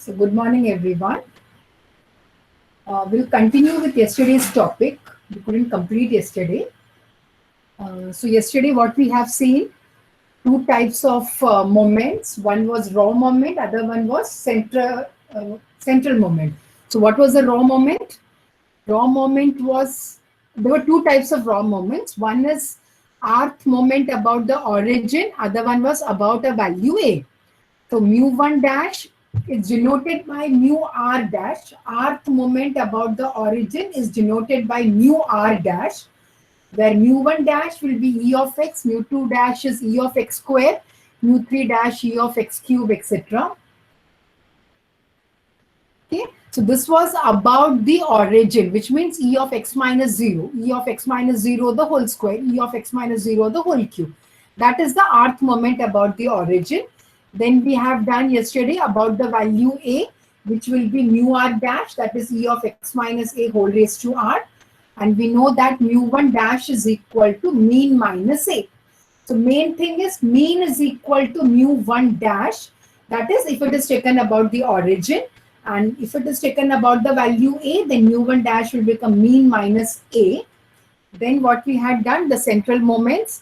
So good morning, everyone. We'll continue with yesterday's topic. We couldn't complete yesterday. So yesterday, what we have seen, two types of moments. One was raw moment, other one was central moment. So what was the raw moment? Raw moment was, there were two types of raw moments. One is rth moment about the origin, other one was about a value a. So mu1 dash is denoted by mu r dash. Rth moment about the origin is denoted by mu r dash, where mu1 dash will be e of x, mu2 dash is e of x square, mu3 dash e of x cube, etc. Okay, so this was about the origin, which means e of x minus 0, e of x minus 0 the whole square, e of x minus 0 the whole cube. That is the rth moment about the origin. Then we have done yesterday about the value a, which will be mu r dash, that is e of x minus a whole raised to r. And we know that mu1 dash is equal to mean minus a. So main thing is mean is equal to mu1 dash. That is if it is taken about the origin. And if it is taken about the value a, then mu1 dash will become mean minus a. Then what we had done, the central moments,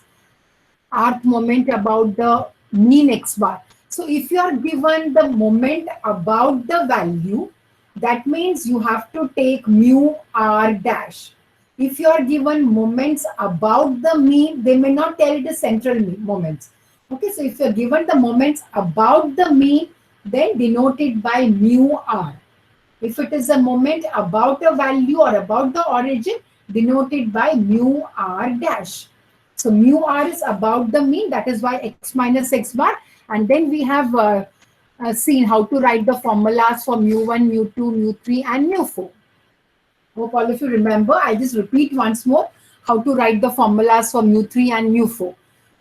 rth moment about the mean x bar. So if you are given the moment about the value, that means you have to take mu r dash. If you are given moments about the mean, they may not tell the central moments. Okay, so if you are given the moments about the mean, then denote it by mu r. If it is a moment about a value or about the origin, denote it by mu r dash. So mu r is about the mean, that is why x minus x bar. And then we have seen how to write the formulas for mu1, mu2, mu3 and mu4. Hope all of you remember. I just repeat once more how to write the formulas for mu3 and mu4.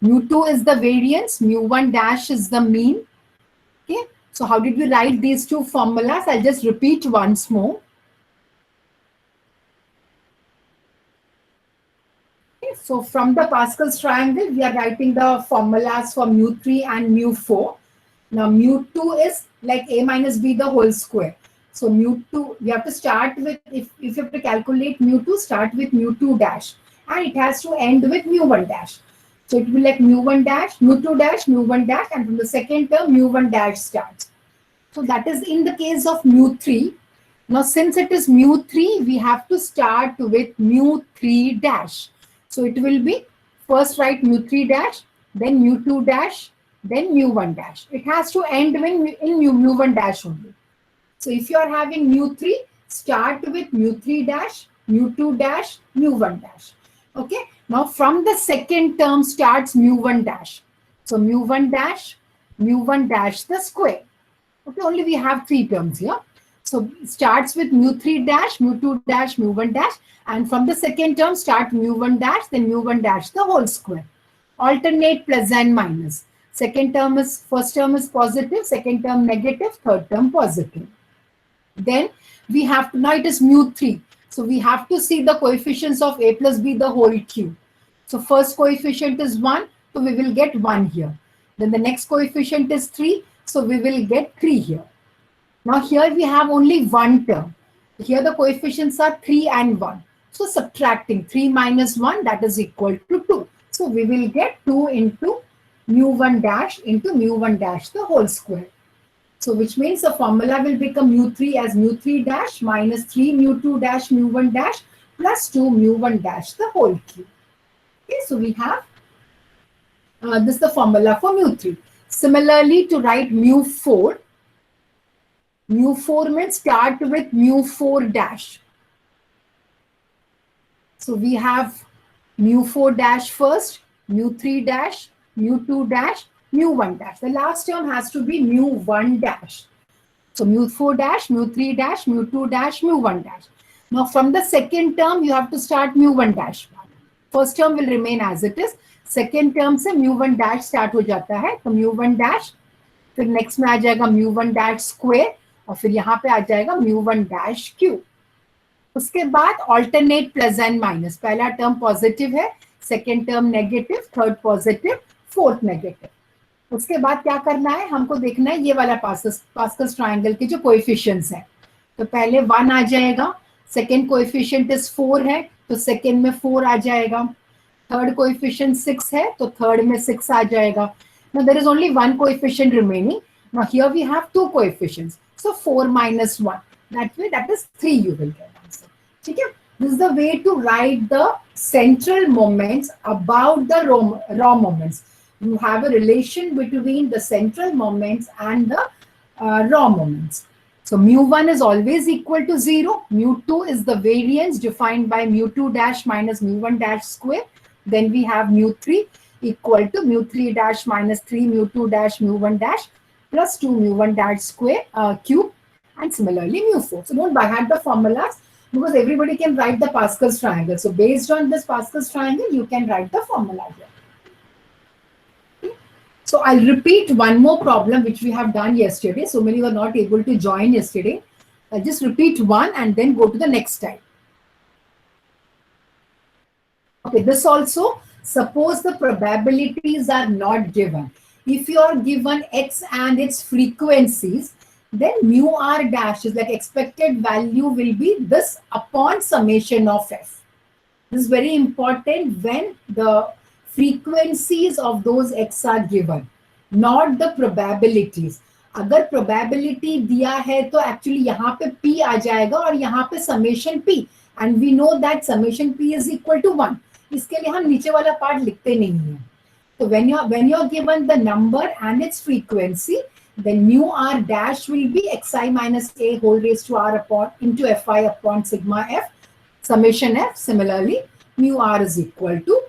Mu2 is the variance, mu1 dash is the mean. Okay, so how did we write these two formulas? I'll just repeat once more. Okay, so from the Pascal's triangle, we are writing the formulas for mu3 and mu4. Now mu2 is like a minus b the whole square. So mu2, we have to start with, if you have to calculate mu2, start with mu2 dash. And it has to end with mu1 dash. So it will be like mu1 dash, mu2 dash, mu1 dash, and from the second term, mu1 dash starts. So that is in the case of mu3. Now since it is mu3, we have to start with mu3 dash. So it will be first write mu3 dash, then mu2 dash, then mu1 dash. It has to end in mu1 dash only. So if you are having mu3, start with mu3 dash, mu2 dash, mu1 dash. Okay. Now from the second term starts mu1 dash. So mu1 dash the square. Okay, only we have three terms here. So starts with mu3 dash, mu2 dash, mu1 dash, and from the second term start mu1 dash, then mu1 dash the whole square. Alternate plus and minus. Second term is, first term is positive, second term negative, third term positive. Then we have to, now it is mu3. So we have to see the coefficients of a plus b the whole cube. So first coefficient is 1, so we will get 1 here. Then the next coefficient is 3, so we will get 3 here. Now here we have only one term. Here the coefficients are 3 and 1. So subtracting 3 minus 1, that is equal to 2. So we will get 2 into mu1 dash into mu1 dash the whole square. So which means the formula will become mu3 as mu3 dash minus 3 mu2 dash mu1 dash plus 2 mu1 dash the whole cube. Okay, so we have this is the formula for mu3. Similarly, to write mu4 means start with mu4 dash. So we have mu4 dash first, mu3 dash, mu2 dash, mu1 dash. The last term has to be mu1 dash. So mu4 dash, mu3 dash, mu2 dash, mu1 dash. Now from the second term, you have to start mu1 dash. First term will remain as it is. Second term से mu1 dash start हो जाता है. तो mu1 dash, फिर next में आ जाएगा mu1 dash square, और फिर यहाँ पे आ जाएगा mu1 dash cube. उसके बाद alternate plus and minus. पहला term positive है, second term negative, third positive, fourth negative. उसके बाद क्या करना है, हमको देखना है ये वाला पास्कल्स ट्रायंगल के जो कोएफिशिएंट्स हैं। तो पहले 1 आ जाएगा, सेकेंड कोएफिशिएंट इज 4 है तो सेकेंड में 4 आ जाएगा, थर्ड कोएफिशिएंट 6 है तो थर्ड में 6 आ जाएगा। Now there is only one coefficient remaining. Now here we have two coefficients. So 4 minus 1. That way that is 3 you will get answer. ठीक है? This is the way to write the central moments about the raw moments. You have a relation between the central moments and the raw moments. So mu1 is always equal to 0. Mu2 is the variance defined by mu2 dash minus mu1 dash square. Then we have mu3 equal to mu3 dash minus 3 mu2 dash mu1 dash plus 2 mu1 dash square cube, and similarly mu4. So don't by heart the formulas because everybody can write the Pascal's triangle. So based on this Pascal's triangle, you can write the formula here. Okay. So I'll repeat one more problem which we have done yesterday. So many were not able to join yesterday. I'll just repeat one and then go to the next type. Okay, this also, suppose the probabilities are not given. If you are given x and its frequencies, then mu r dash is like expected value will be this upon summation of f. This is very important when the frequencies of those x are given, not the probabilities. अगर probability दिया है तो actually यहाँ पे p आ जाएगा और यहाँ पे summation p, and we know that summation p is equal to 1. इसके लिए हम नीचे वाला पार्ट लिखते नहीं है. तो when you're given the number and its frequency, then mu r dash will be xi minus a whole raised to r upon into fi upon sigma f summation f. Similarly, mu r is equal to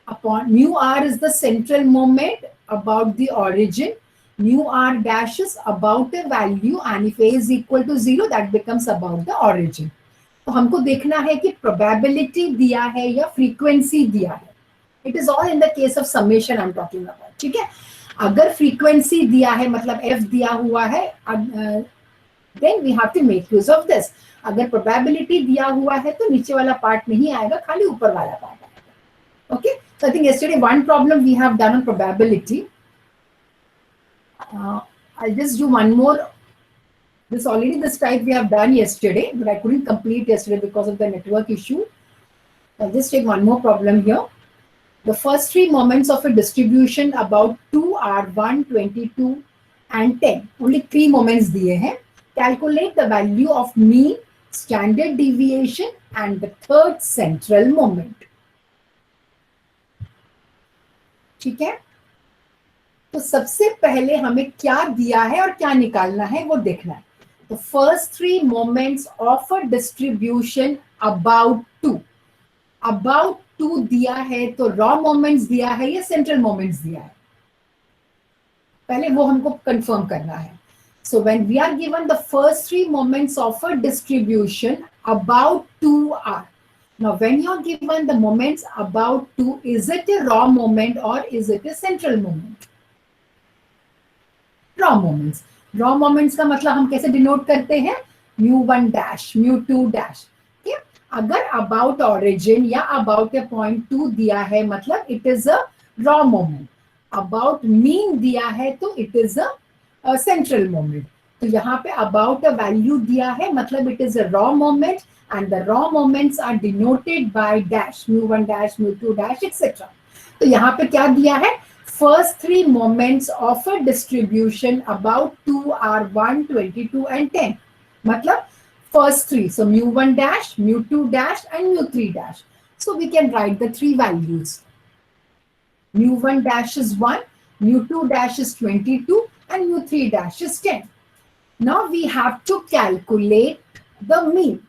upon mu r is the central moment about the origin. Mu r dash is about a value, and if a is equal to 0, that becomes about the origin. तो हमको देखना है कि probability दिया है या frequency दिया है. It is all in the case of summation I am talking about. ठीक है, अगर फ्रीक्वेंसी दिया है मतलब एफ दिया हुआ है, then we have to make use of this. अगर प्रोबेबिलिटी दिया हुआ है तो नीचे वाला पार्ट नहीं आएगा, खाली ऊपर वाला पार्ट आएगा. Okay, so I think yesterday one problem we have done on probability. I just do one more. This type we have done yesterday, but I couldn't complete yesterday because of the network issue. I'll just take one more problem here. The first three moments of a distribution about 2 are 1, 22 and 10. Only 3 moments दिए हैं. Calculate the value of mean, standard deviation and the third central moment. ठीक है, तो सबसे पहले हमें क्या दिया है और क्या निकालना है वो देखना है. The first 3 moments of a distribution about 2. About 2 दिया है तो raw moments दिया है या central moments दिया है, पहले वो हमको confirm करना है. So when we are given the first 3 moments of a distribution about 2 are. Now when you are given the moments about 2, is it a raw moment or is it a central moment? Raw moments. Raw moments का मतलब हम कैसे denote करते हैं, mu1 dash, mu2 dash. ठीक है, अगर about origin या अबाउट ए पॉइंट 2 दिया है मतलब it is a raw moment. About mean दिया है तो it is a central moment. तो यहाँ पे अबाउट अ वैल्यू दिया है मतलब it is a raw moment, and the raw moments are denoted by dash, mu1 dash, mu2 dash etcetera. तो यहाँ पे क्या दिया है, first 3 moments of a distribution about 2 are 1, 22 and 10. मतलब first 3. So mu1 dash, mu2 dash and mu3 dash. So we can write the 3 values. mu1 dash is 1, mu2 dash is 22 and mu3 dash is 10. Now we have to calculate the mean.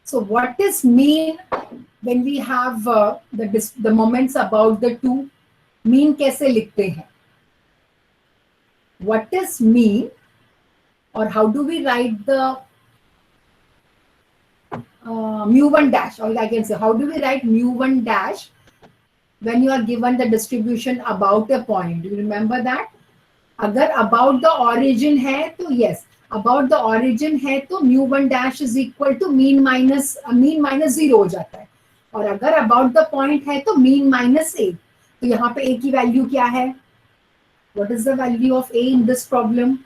So what is mean when we have the moments about the 2? Mean कैसे लिखते हैं, what is mean, or how do we write the mu1 dash, or I can say how do we write mu1 dash when you are given the distribution about a point. Do you remember that? अगर about the origin है तो yes, about the origin है तो mu1 dash is equal to mean minus 0 हो जाता है, और अगर about the point है तो mean minus a. तो यहाँ पे a की वैल्यू क्या है, What is the value of A in this problem?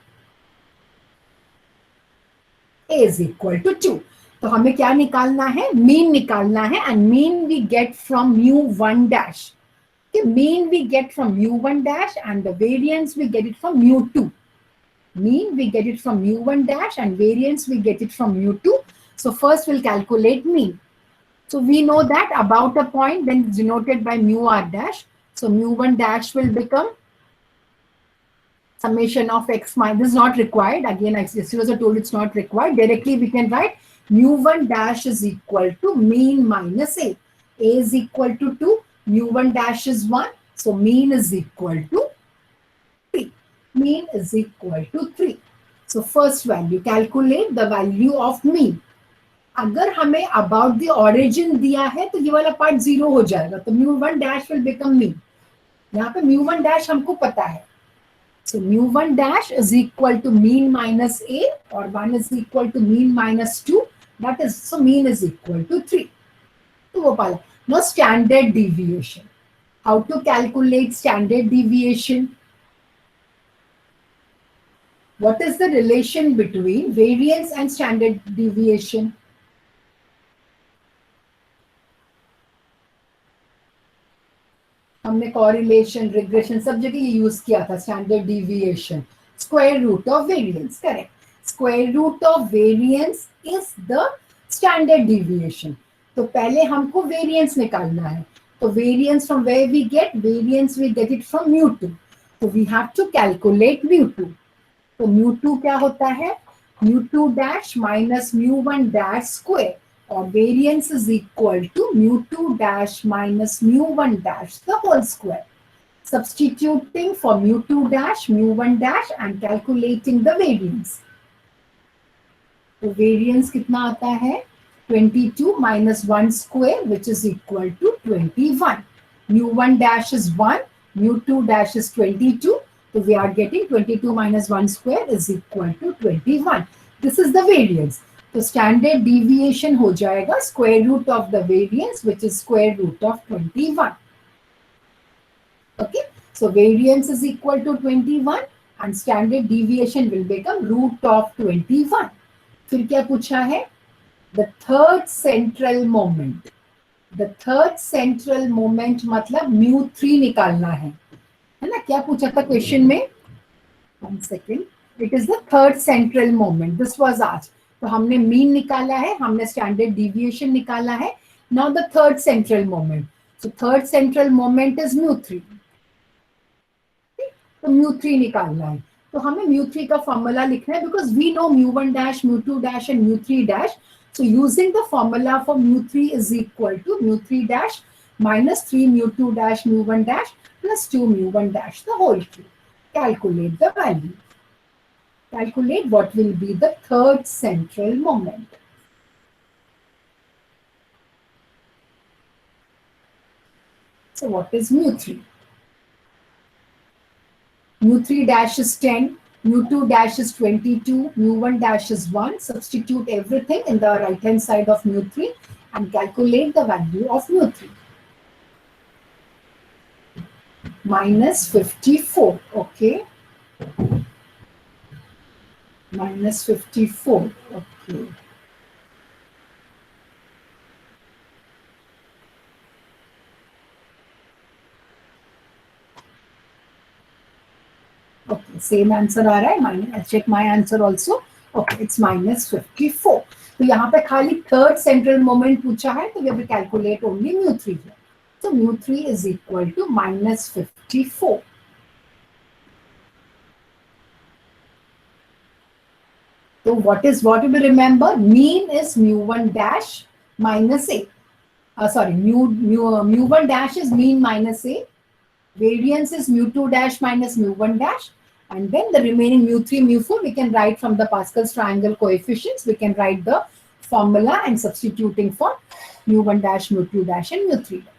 A is equal to 2. तो हमें क्या निकालना है? Mean निकालना है, and mean we get from mu1 dash. Okay, mean we get from mu1 dash and the variance we get it from mu2. Mean we get it from mu1 dash and variance we get it from mu2. So first we'll calculate mean. So we know that about a point then it's denoted by mu r dash. So mu1 dash will become summation of x minus, this is not required. Again, I also told it's not required. Directly we can write mu1 dash is equal to mean minus A. A is equal to 2, mu1 dash is 1. So mean is equal to 3. Mean is equal to 3. So first value, calculate the value of mean. अगर हमें about the origin दिया है तो ये वाला part 0 हो जाएगा, तो mu1 dash will become mean. यहाँ पे mu1 dash हमको पता है. So mu1 dash is equal to mean minus A, or 1 is equal to mean minus 2. That is, so mean is equal to 3. Now standard deviation. How to calculate standard deviation? What is the relation between variance and standard deviation? हमने correlation, regression सब जगह ये use किया था. Standard deviation, square root of variance, correct. Square root of variance is the standard deviation. तो पहले हमको variance निकालना है. तो variance from where we get? Variance we get it from mu2. So we have to calculate mu2. तो mu2 क्या होता है? mu2 dash minus mu1 dash square, or variance is equal to mu2 dash minus mu1 dash the whole square. Substituting for mu2 dash, mu1 dash and calculating the variance. तो variance कितना आता है? 22 minus 1 square, which is equal to 21. mu1 dash is 1, mu2 dash is 22. So we are getting 22 minus 1 square is equal to 21. This is the variance. So standard deviation हो जाएगा square root of the variance, which is square root of 21. Okay, so variance is equal to 21 and standard deviation will become root of 21. फिर क्या पूछा है? The third central moment. The third central moment मतलब mu3 निकालना है ना? क्या पूछा था क्वेश्चन में? 1 second. It is the third central moment. This was asked. तो हमने मीन निकाला है, हमने स्टैंडर्ड डिविएशन निकाला है. Now the third central moment. So third central moment is mu3. तो mu3 निकालना है. तो हमें mu3 का फॉर्मूला लिखना है, because we know mu1 dash, mu2 dash and mu3 dash. So using the formula for mu3 is equal to mu3 dash minus 3 mu2 dash mu1 dash plus 2 mu1 dash the whole cube. Calculate the value. Calculate what will be the third central moment. So what is mu3? mu3 dash is 10, mu2 dash is 22, mu1 dash is 1. Substitute everything in the right hand side of mu3 and calculate the value of mu3. Minus 54, okay. Minus 54, okay. Okay, same answer आ रहा है. I'll check my answer also. Okay, it's minus 54. तो यहाँ पे खाली third central moment पूछा है, तो we have to calculate only mu3 here. So mu3 is equal to minus 54. So what do we remember? Mean is mu1 dash minus A. mu1 dash is mean minus A. Variance is mu2 dash minus mu1 dash. And then the remaining mu3, mu4, we can write from the Pascal's triangle coefficients. We can write the formula and substituting for mu1 dash, mu2 dash and mu3 dash.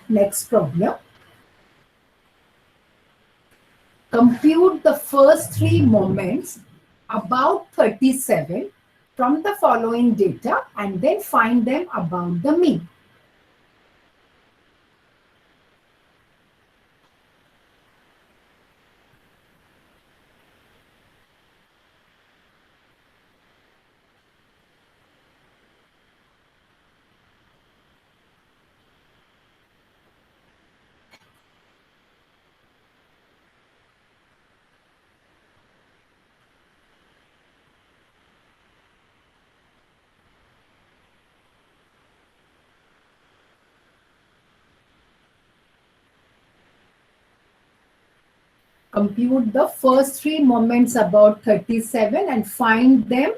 Next problem. Compute the first 3 moments about 37 from the following data and then find them about the mean. compute the first three moments about 37 and find them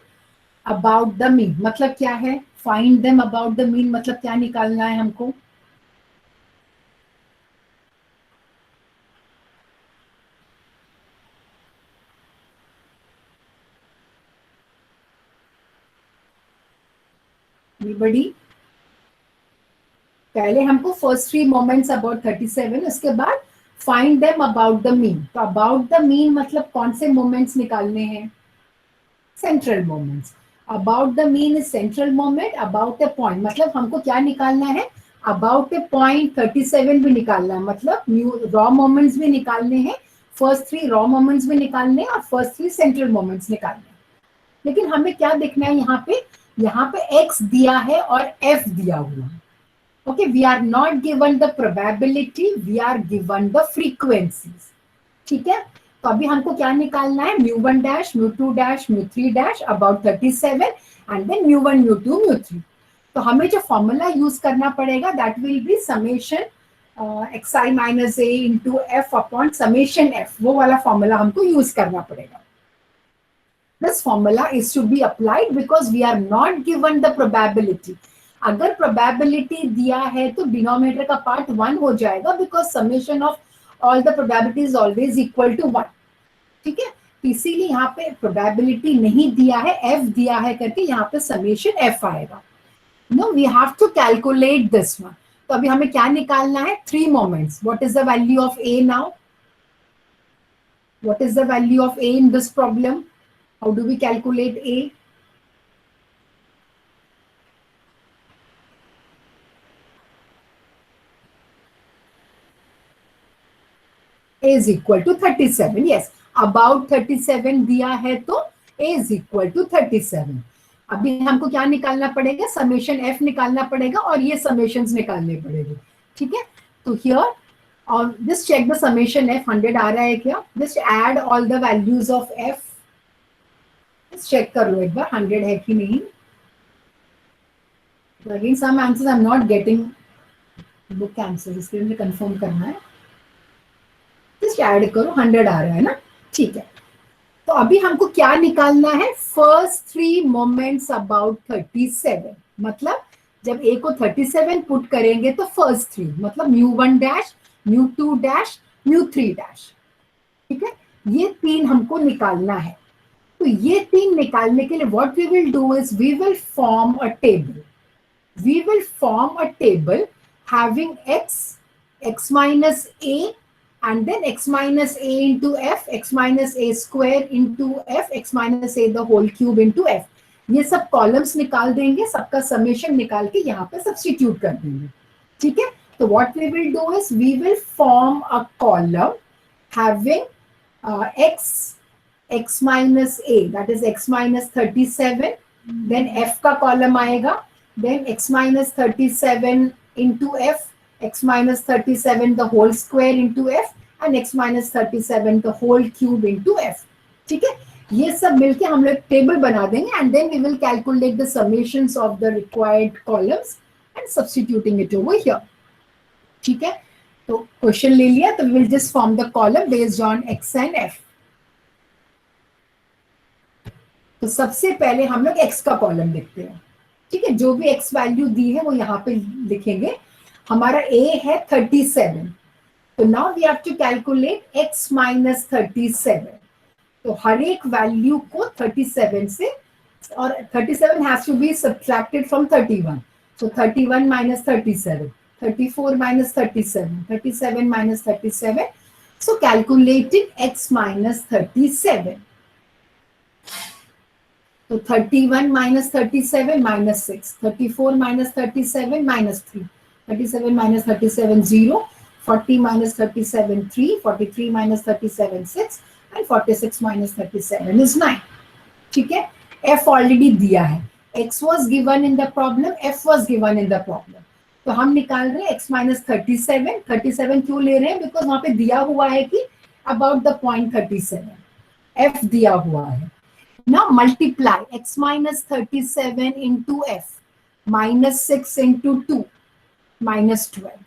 about the mean. मतलब क्या है? Find them about the mean मतलब क्या निकालना है हमको? Anybody? पहले हमको फर्स्ट थ्री मोमेंट्स अबाउट 37, उसके बाद find them about the mean. तो अबाउट द मीन मतलब कौन से मोमेंट्स निकालने हैं? Central moments. About the mean is central moment. About a point मतलब हमको क्या निकालना है? अबाउट ए पॉइंट 37 भी निकालना है. मतलब न्यू रॉ मोमेंट्स भी निकालने हैं, फर्स्ट थ्री रॉ मोमेंट्स भी निकालने हैं और फर्स्ट थ्री सेंट्रल मोमेंट्स निकालने हैं. लेकिन हमें क्या देखना है यहाँ पे? यहाँ पे x दिया है और f दिया हुआ है. Okay, we are not given the probability, we are given the frequencies. ठीक है, तो अभी हमको क्या निकालना है? mu1 dash, mu2 dash, mu3 dash about 37 and then mu1, mu2, mu3. तो हमें जो फॉर्मूला यूज करना पड़ेगा that will be summation xi minus a into f upon summation f. वो वाला फॉर्मूला हमको यूज करना पड़ेगा. This formula is to be applied because we are not given the probability. अगर प्रोबेबिलिटी दिया है तो डिनोमिनेटर का पार्ट 1 हो जाएगा because summation of all the probability is always equal to 1. ठीक है, इसीलिए यहाँ पे प्रोबेबिलिटी नहीं दिया है, एफ दिया है करके यहाँ पे समेशन एफ आएगा. No, we have to calculate this one. तो अभी हमें क्या निकालना है? Three moments. What is the value of A now? What is the value of A in this problem? How do we calculate A? A is equal to 37. Yes, about 37 दिया है तो A is equal to 37. अभी हमको क्या निकालना पड़ेगा? Summation F निकालना पड़ेगा और ये समेशंस निकालने पड़ेंगे. ठीक है, तो हियर और just check the summation F. 100 आ रहा है क्या? Just add all the values of F. Just check कर लो एक बार 100 है कि नहीं. Again some answers I am not getting book answers, इसलिए मुझे कंफर्म करना है. जस्ट ऐड करो, 100 आ रहा है ना. ठीक है, तो अभी हमको क्या निकालना है? First three moments about 37. मतलब जब ए को 37 पुट करेंगे तो फर्स्ट थ्री मतलब mu1 dash, mu2 dash, mu3 dash. ठीक है, ये तीन हमको निकालना है. तो ये तीन निकालने के लिए what we will do is we will form a table. We will form a table having x minus a and then x minus a into f, x minus a square into f, x minus a the whole cube into f. ये सब columns निकाल देंगे, सबका summation निकाल के यहाँ पे substitute कर देंगे. ठीक है, तो what we will do is we will form a column having x minus a, that is x minus 37, then f का कॉलम आएगा, then x minus 37 into f, x minus 37 the whole square into f and x minus 37 the whole cube into f. ठीक है, ये सब मिलके हम लोग table बना देंगे and then we will calculate the summations of the required columns and substituting it over here. ठीक है, तो क्वेश्चन ले लिया, तो we will just form the column based on x and f. तो सबसे पहले हम लोग x का कॉलम लिखते हैं. ठीक है, जो भी x वैल्यू दी है वो यहाँ पे लिखेंगे. हमारा a है 37, तो now we have to calculate x minus 37. तो हर एक वैल्यू को 37 से, और 37 has to be subtracted from 31. So 31 minus 37, 34 minus 37, 37 minus 37. So calculating x minus 37. So 31 minus 37 minus 6, 34 minus 37 minus 3, 37 minus 37 0, 40 minus 37 3, 43 minus 37 6 and 46 minus 37 is 9. ठीक है, f already दिया है. x was given in the problem, f was given in the problem. तो हम निकाल रहे हैं x minus 37. 37 क्यों ले रहे हैं? बिकॉज वहां पे दिया हुआ है कि अबाउट द पॉइंट 37, f दिया हुआ है. Now multiply x minus 37 into f, minus 6 into 2, minus 12,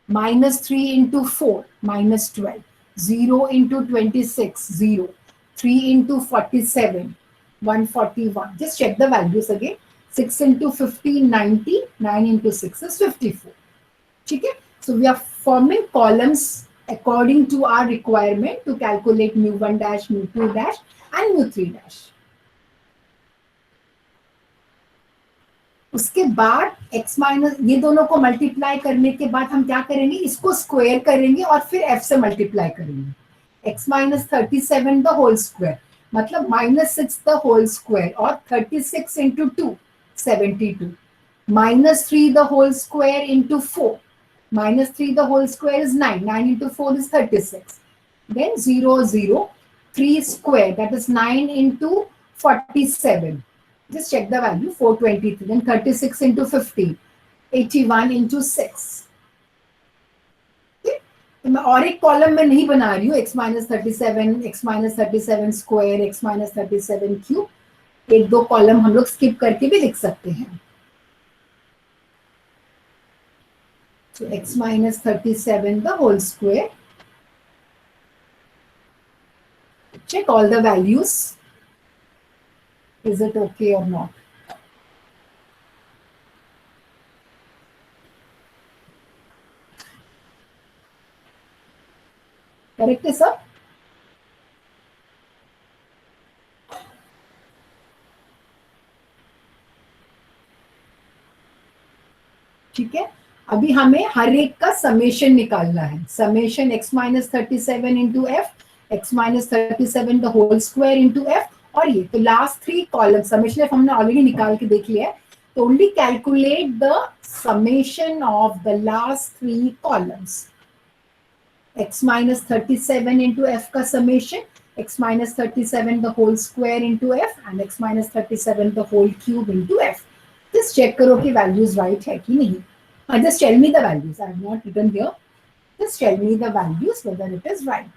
minus 3 into 4, minus 12, 0 into 26, 0. 3 into 47, 141. Just check the values again. 6 into 15, 90. 9 into 6 is 54. Okay? So we are forming columns according to our requirement to calculate mu1 dash, mu2 dash and mu3 dash. उसके बाद x minus ये दोनों को multiply करने के बाद हम क्या करेंगे, इसको स्क्वायर करेंगे और फिर f से मल्टीप्लाई करेंगे. x minus 37 the whole square मतलब -6 द होल स्क्वायर और 36 into 2 72 -3 the whole square into 4 -3 the whole square is 9. 9 into 4 is 36. Then 0, 0. 3 square, that is 9 into 47. Just check the value, 423. Then 36 into 15. 81 into 6. Okay? तो मैं और एक column में नहीं बना रही हूँ. x minus 37, x minus 37 square, x minus 37 cube. एक दो कॉलम हम लोग स्किप करके भी लिख सकते हैं. So x minus 37 the whole square. Check all the values. Is it okay or not? Correct है सब? ठीक है. अभी हमें हर एक का समेशन निकालना है. Summation x minus 37 into F, x minus 37 the whole square into F और ये तो लास्ट 3 कॉलम समेशन एफ हमने ऑलरेडी निकाल के देख लिया है. तो only calculate the summation of the last 3 columns. x minus 37 into f का summation, x minus 37 the whole square into F and x minus 37 the whole cube into f. Just check करो कि values right है कि नहीं. Just tell me the values. I have not written here. Just tell me the values whether it is right.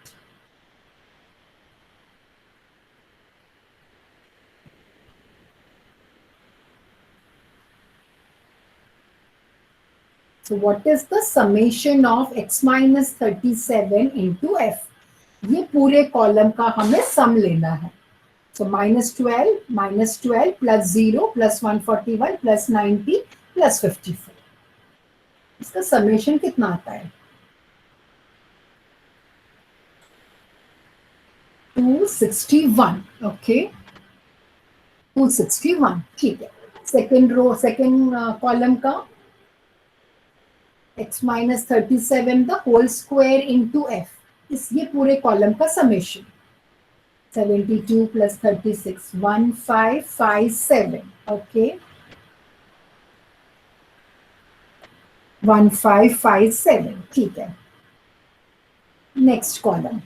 So what is the summation of x minus 37 into f? ये पूरे column का हमें सम लेना है. So minus 12 plus 0 plus 141 plus 90 plus 54. इसका summation कितना आता है? 261. ओके 261. ठीक है. सेकेंड रो सेकेंड कॉलम का x minus 37 the whole square into F. इस ये पूरे कॉलम का समेशन 72 प्लस 36 1557. ओके 1557. ठीक है. Next column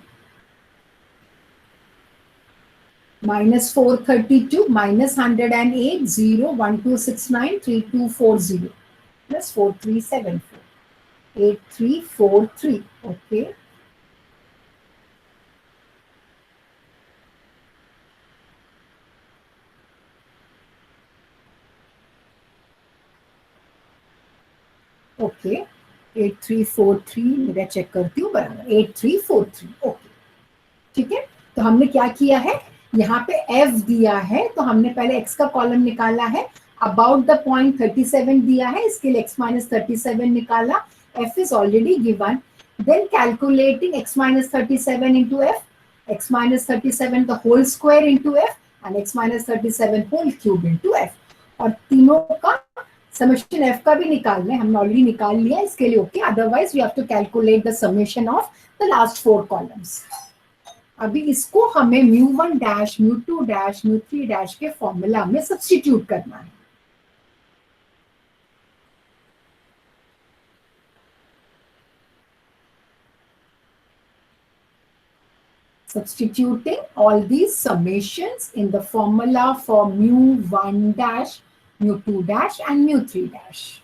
minus 432 minus 108 0 1269 3240 plus 4374 8343. okay. Okay 8343 मेरा चेक करती हूँ बराबर 8343. ओके ठीक है. तो हमने क्या किया है, यहाँ पे f दिया है तो हमने पहले x का कॉलम निकाला है. अबाउट द पॉइंट 37 दिया है, इसके लिए x माइनस 37 निकाला. f is already given. Then calculating x minus 37 into F, x minus 37 the whole square into F and x minus 37 whole cube into F. और तीनों का समेशन f का भी निकालना है, हमने ऑलरेडी निकाल लिया इसके लिए. Okay otherwise we have to calculate the summation of the last 4 columns. अभी इसको हमें mu1 dash, mu2 dash, mu3 dash के फॉर्मूला में सब्स्टिट्यूट करना है. Substituting all these summations in the formula for mu1 dash, mu2 dash and mu3 dash.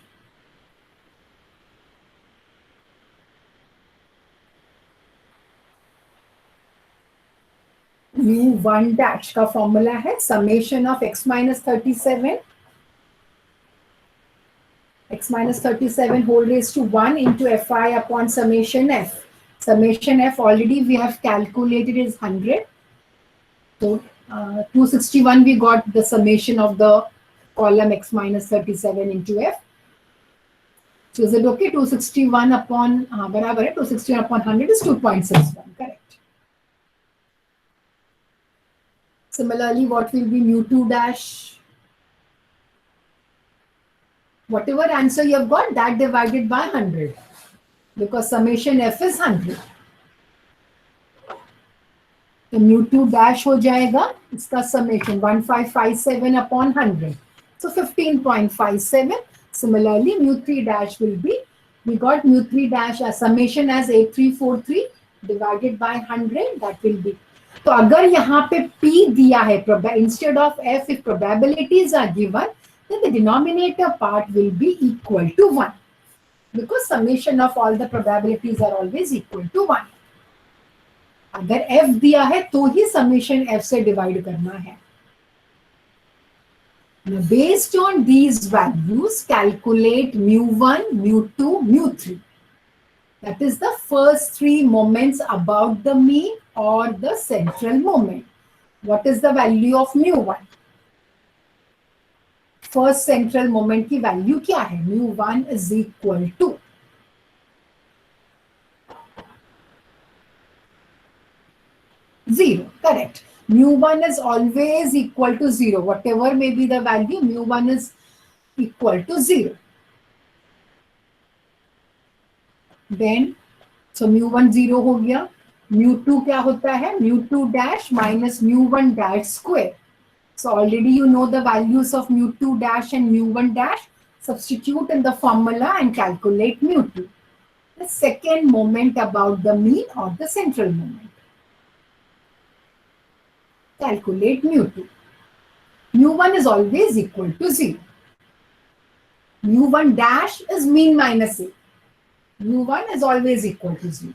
mu1 dash का formula है summation of x minus 37 whole raised to 1 into fi upon summation f. Summation f already we have calculated is 100. So 261 we got the summation of the column x minus 37 into f. So is it okay? 261 upon बराबर है 261 upon 100 is 2.61. Correct. Similarly, what will be mu2 dash? Whatever answer you have got, that divided by 100. Because summation f is 100. तो mu2 dash हो जाएगा इसका summation 1557 upon 100. So 15.57. Similarly, mu3 dash will be, we got mu3 dash as summation as 8343 divided by 100. That will be. तो अगर यहाँ पे p दिया है, instead of f, if probabilities are given, then the denominator part will be equal to 1. Because summation of all the probabilities are always equal to 1. अगर f दिया है तो ही summation f से divide करना है. Now, based on these values, calculate mu1, mu2, mu3. That is the first three moments about the mean or the central moment. What is the value of mu1? First central moment की value क्या है? mu1 is equal to 0. Correct. Mu1 is always equal to 0. Whatever may be the value, mu1 is equal to 0. Then, so mu1 0 हो गया. mu2 क्या होता है? mu2 dash minus mu1 dash square. So already you know the values of mu2 dash and mu1 dash. Substitute in the formula and calculate mu2. The second moment about the mean or the central moment. Calculate mu2. mu1 is always equal to 0. mu1 dash is mean minus a. mu1 is always equal to 0.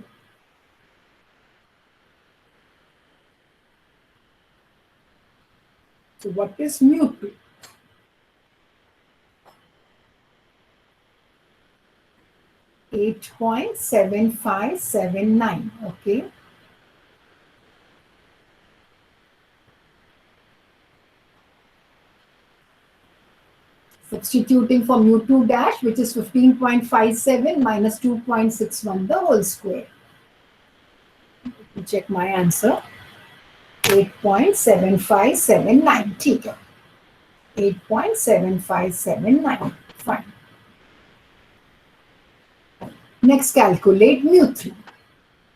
So what is mu2? .7579. Okay. Substituting for mu2 dash, which is 15.57 minus 2.61 the whole square. Let me check my answer. 8.7579. ठीक है. 8.7579. Fine. Next, calculate mu3.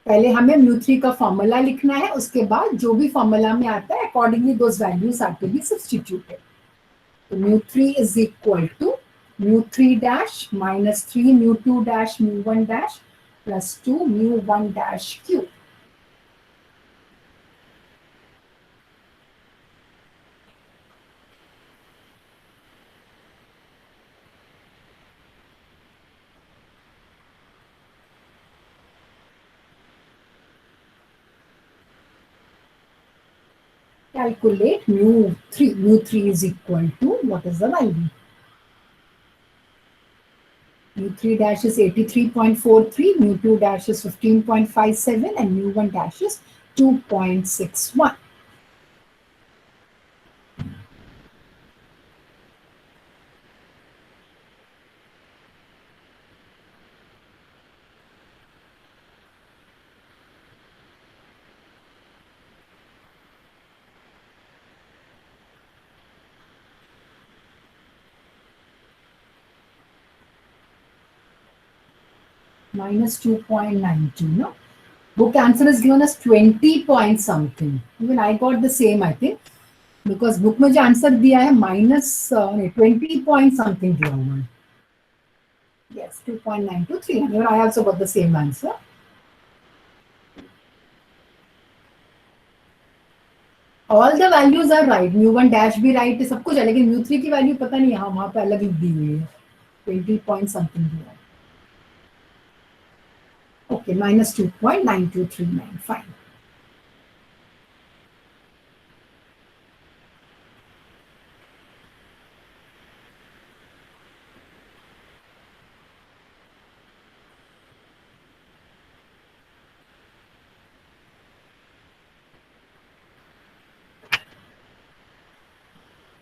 पहले हमें mu3 का formula लिखना है, उसके बाद जो भी फॉर्मूला में आता है accordingly those values are to be substituted. So mu3 is equal to mu3 dash minus 3 mu2 dash mu1 dash plus 2 mu1 dash cube. Calculate mu3. mu3 is equal to, what is the value? mu3 dash is 83.43, mu2 dash is 15.57, and mu1 dash is 2.61. Minus 2.92, no? Book answer is given as 20 point something. Even I got the same, I think. Because book में जो answer दिया है minus 20 point something दिया हुआ है. Yes, 2.92, 300. I also got the same answer. All the values are right. mu1 dash भी right है, सब कुछ है, लेकिन mu3 की value पता नहीं यहाँ वहाँ पे अलग लिख दी हुई है. 20 point something दिया है. Okay, minus 2.9239. Fine.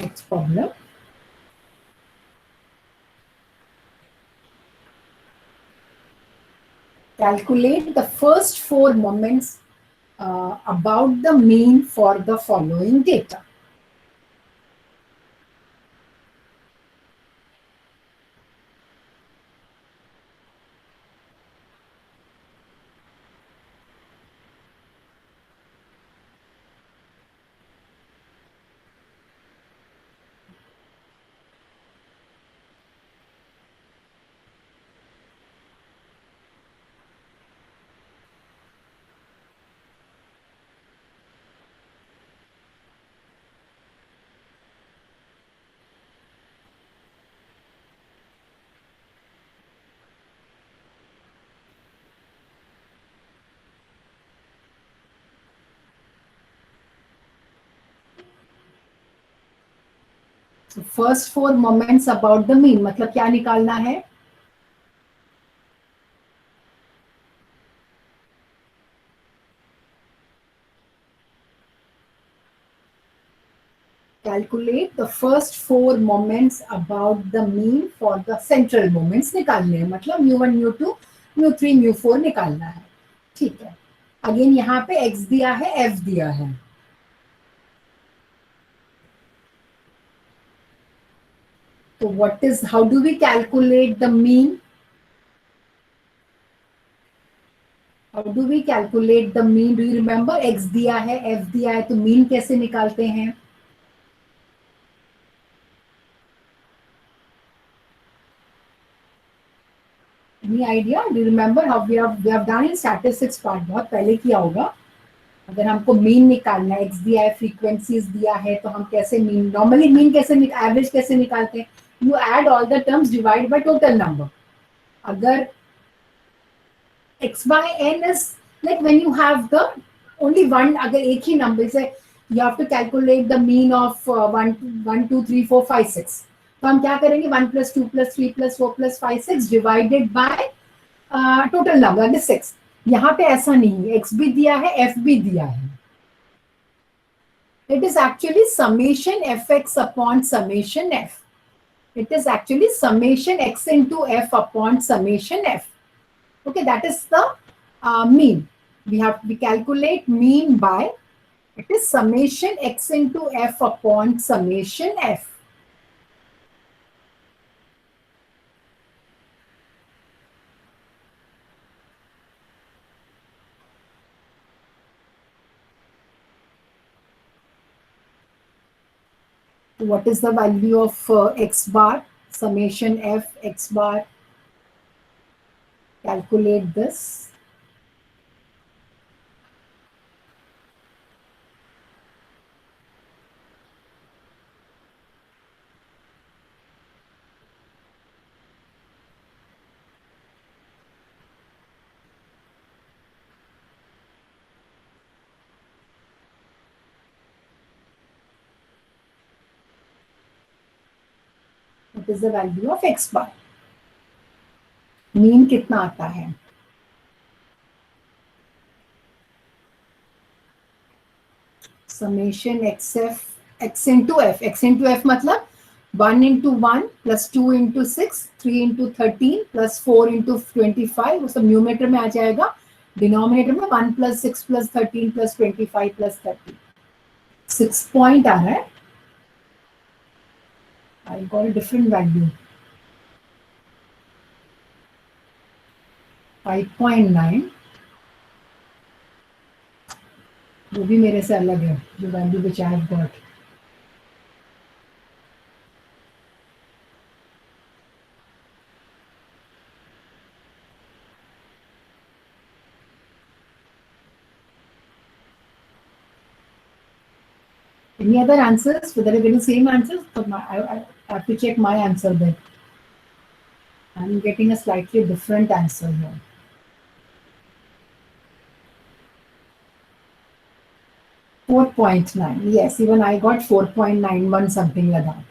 Next problem. Calculate the first 4 moments about the mean for the following data. So first 4 moments about the mean, मतलब क्या निकालना है? Calculate the first 4 moments about the mean for the central moments निकालने हैं, मतलब mu1, mu2, mu3, mu4 निकालना है. ठीक है. अगेन यहाँ पे x दिया है, f दिया है. So what is, how do we calculate the mean? How do we calculate the mean? Do you remember? X दिया है, f दिया है, तो mean कैसे निकालते हैं? Any idea? Do you remember how we have done in statistics part? बहुत पहले किया होगा. अगर हमको मीन निकालना है, x दिया है, फ्रीक्वेंसीज दिया है, तो हम कैसे मीन, नॉर्मली मीन कैसे, एवरेज कैसे निकालते हैं? You add all the terms, divide by total number. अगर x by n is like when you have the only one, अगर एक ही नंबर से you have to calculate the mean of 1 2 3 4 5 6, तो हम क्या करेंगे? 1 plus 2 plus 3 plus 4 plus 5 6 divided by total number 6. यहाँ पे ऐसा नहीं है, x भी दिया है, f भी दिया है. It is actually summation fx upon summation f. It is actually summation x into f upon summation f. Okay, that is the mean. We calculate mean by, it is summation x into f upon summation f. What is the value of x bar? Summation f x bar. Calculate this. What is the value of x bar? Mean कितना आता है? Summation xf x into f. x into f मतलब 1 into 1 plus 2 into 6, 3 into 13 plus 4 into 25, वो सब numerator में आ जाएगा. Denominator में 1 plus 6 plus 13 plus 25 plus 30. 6 point आ रहा है. I got a different value. 5.9. वो भी मेरे से अलग है, जो value which I have got. Any other answers? Whether you're getting the same answers? I have to check my answer then. I'm getting a slightly different answer here. .9. Yes, even I got 4.91 something like that.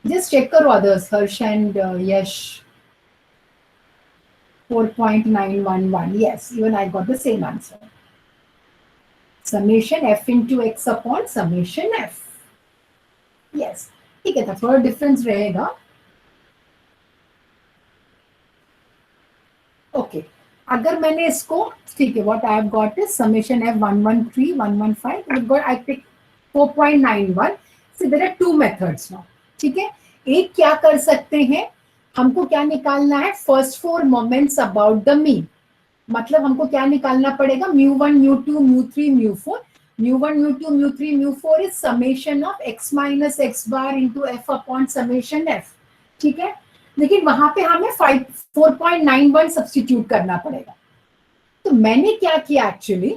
Just check karo others, Harsh and Yash. 4.911. Yes, even I got the same answer. Summation f into x upon summation f. Yes, ठीक है, थोड़ा difference रहेगा। Okay, अगर मैंने इसको, ठीक है, what I have got is summation है 113 115, got I pick 4.91। So there are two methods now, ठीक है। एक क्या कर सकते हैं, हमको क्या निकालना है, first four moments about the mean. मतलब हमको क्या निकालना पड़ेगा, म्यू1 mu two म्यू3 म्यू4। म्यू1 mu two म्यू3 म्यू4 is summation of x minus x bar into F upon summation F, ठीक है। लेकिन वहां पे हमें 4.91 सब्सटीट्यूट करना पड़ेगा। तो मैंने क्या किया एक्चुअली,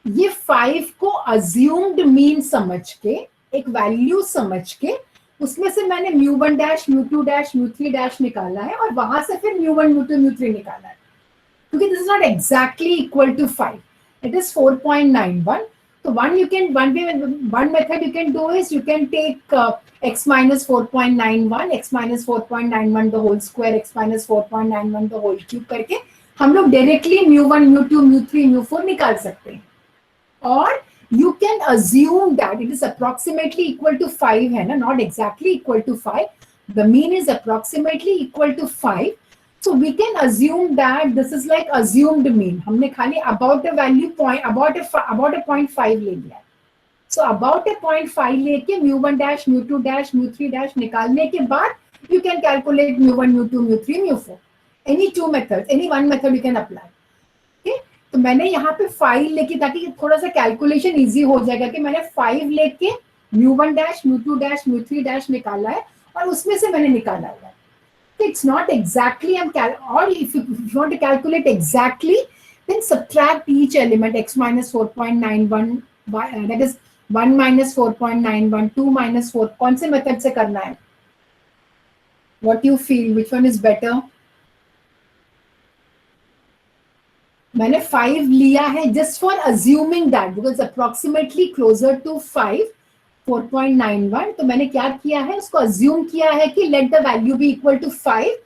ये 5 को अज्यूम्ड मीन समझ के, एक वैल्यू समझ के, उसमें से मैंने म्यू1 डैश म्यू2 डैश म्यू3 डैश निकाला है, और वहां से फिर म्यू1 म्यू2 म्यू3 निकाला है। क्योंकि this is not exactly equal to 5, it is 4.91। So one method you can do is you can take x minus 4.91, x minus 4.91 the whole square, x minus 4.91 the whole cube करके हम लोग directly म्यू1 mu two म्यू3 म्यू4 निकाल सकते हैं। और you can assume that it is approximately equal to 5 है ना, not exactly equal to 5, the mean is approximately equal to 5। So we can assume that this is like assumed mean, हमने खाली about a value point, about a 0.5 ले लिया। So about a 0.5 लेके म्यू1 dash mu two dash म्यू3 dash निकालने के बाद you can calculate म्यू1 mu two म्यू3 म्यू4, any two methods, any one method you can apply। okay? तो मैंने यहाँ पे 5 लेके, ताकि थोड़ा सा कैलकुलेशन इजी हो जाएगा, कि मैंने 5 लेके म्यू1 डैश म्यू2 डैश म्यू3 डैश निकाला है, और उसमें से मैंने निकाला हुआ है। It's not exactly, or if you want to calculate exactly, then subtract each element, x minus 4.91, that is 1 minus 4.91, 2 minus 4, कौन से मेथड से करना है? What you feel, which one is better? मैंने 5 लिया है just for assuming that, because approximately closer to 5, 4.91, तो मैंने क्या किया है, उसको अज्यूम किया है कि let the value be equal to 5,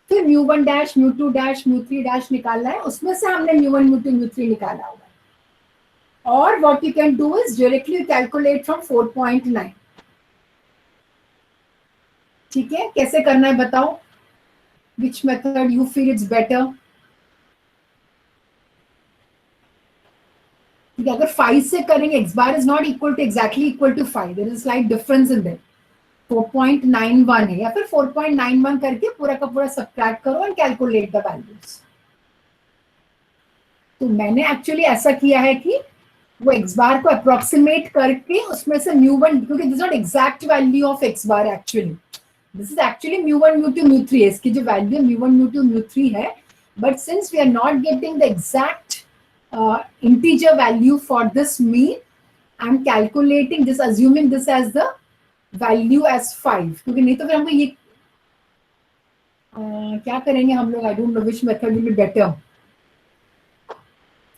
फिर म्यू1 डैश म्यू2 डैश म्यू3 डैश निकालना है, उसमें से हमने म्यू1 म्यू2 म्यू3 निकाला हुआ है। और what you can do is directly calculate from 4.9। ठीक है, कैसे करना है बताओ, which method you feel it's better? ठीक है, अगर 5 से करेंगे, x bar is not equal to exactly equal to 5, there is slight difference in that. 4.91 है, या फिर 4.91 करके पूरा का पूरा सब्ट्रैक्ट करो एंड कैलकुलेट द वैल्यूज। तो मैंने एक्चुअली ऐसा किया है कि वो x बार को अप्रोक्सीमेट करके उसमें से म्यू1, क्योंकि this is not exact value of x bar actually, this is actually mu one mu two म्यू3 है, इसकी जो वैल्यू म्यू1 म्यू2 म्यू3 है, but since we are not getting the exact integer value for this mean, I'm calculating this, assuming this as the value as 5, क्योंकि नहीं तो फिर हमको ये क्या करेंगे हम लोग, I don't know which method will be better,